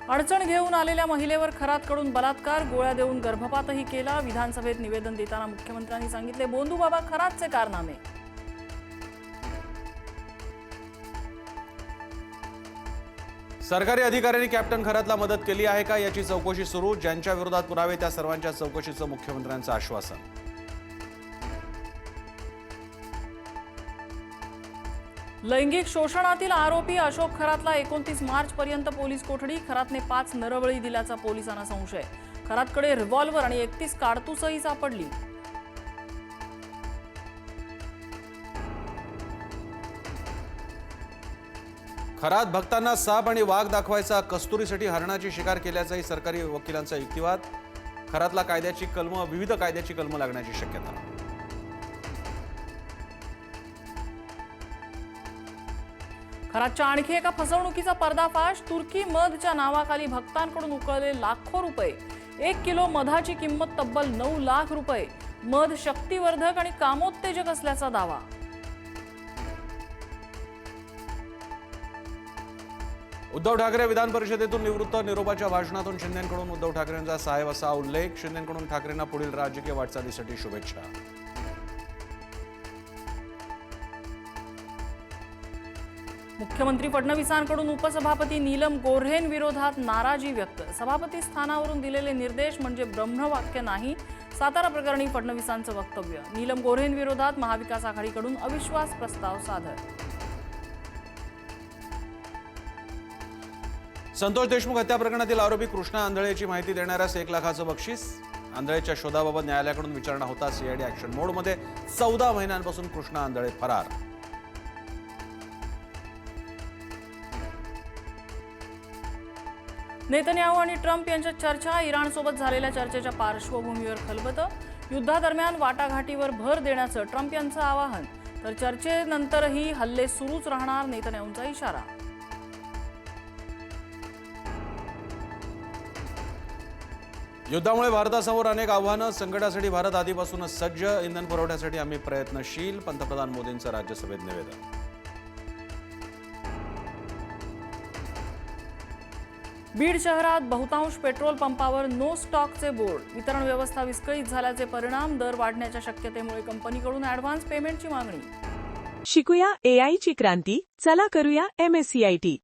अडचण घेऊन आलेल्या महिलेवर खरातकडून बलात्कार, गोळ्या देऊन गर्भपातही केला। विधानसभेत निवेदन देताना मुख्यमंत्र्यांनी सांगितले बोंधूबाबा खरातचे कारनामे। सरकारी अधिकाऱ्यांनी कॅप्टन खरातला मदत केली आहे का याची चौकशी सुरू। ज्यांच्या विरोधात पुरावे त्या सर्वांच्या चौकशीचं मुख्यमंत्र्यांचं आश्वासन। लैंगिक शोषणातील आरोपी अशोक खरातला 29 मार्च पर्यंत पोलीस कोठडी। खरातने 5 नरबळी दिल्याचा पोलिसांना संशय। खरातकडे रिव्हॉल्वर आणि 31 कारतूसही सापडली। खरात भक्तांना साप आणि वाघ दाखवायचा, कस्तुरीसाठी हरणाची शिकार केल्याचाही सरकारी वकिलांचा युक्तिवाद। खरातला विविध कायद्याची कलम लागण्याची शक्यता। खरातच्या आणखी एका फसवणुकीचा पर्दाफाश। तुर्की मधच्या नावाखाली भक्तांकडून उकळले लाखो रुपये। 1 किलो मधाची किंमत तब्बल 9 लाख रुपये। मध शक्तिवर्धक आणि कामोत्तेजक असल्याचा दावा। उद्धव ठाकरे विधान परिषदेतून निवृत्त। निरोपाच्या भाषणातून शिंदेंकडून उद्धव ठाकरेंचा साहेब असा उल्लेख। शिंदेंकडून ठाकरेंना पुढील राजकीय वाटचालीसाठी शुभेच्छा। मुख्यमंत्री फडणवीसांकडून उपसभापती नीलम गोऱ्हेंविरोधात नाराजी व्यक्त। सभापती स्थानावरून दिलेले निर्देश म्हणजे ब्रह्मवाक्य नाही। सातारा प्रकरणी फडणवीसांचं वक्तव्य। नीलम गोऱ्हेंविरोधात महाविकास आघाडीकडून अविश्वास प्रस्ताव सादर। संतोष देशमुख हत्या प्रकरणातील आरोपी कृष्णा आंधळेची माहिती देणाऱ्यास 1 लाखाचं बक्षीस। आंधळेच्या शोधाबाबत न्यायालयाकडून विचारणा होता। सीआयडी ऍक्शन मोडमध्ये 14 महिन्यांपासून कृष्णा आंधळे फरार। नेतन्याहू आणि ट्रम्प यांच्यात चर्चा। इराणसोबत झालेल्या चर्चेच्या पार्श्वभूमीवर खलबतं। युद्धादरम्यान वाटाघाटीवर भर देण्याचं ट्रम्प यांचं आवाहन। तर चर्चेनंतरही हल्ले सुरूच राहणार, नेतन्याहूंचा इशारा। युद्धामुळे भारतासमोर अनेक आव्हानं। संकटासाठी भारत आधीपासूनच सज्ज। इंधन पुरवठ्यासाठी आम्ही प्रयत्नशील। पंतप्रधान मोदींचं राज्यसभेत निवेदन। बीड शहरात बहुतांश पेट्रोल पंपावर नो स्टॉकचे बोर्ड। वितरण व्यवस्था विस्कळीत झाल्याचे परिणाम। दर वाढण्याच्या शक्यतेमुळे कंपनीकडून ॲडव्हान्स पेमेंटची मागणी। शिकूया AI ची क्रांती, चला करूया MSCIT।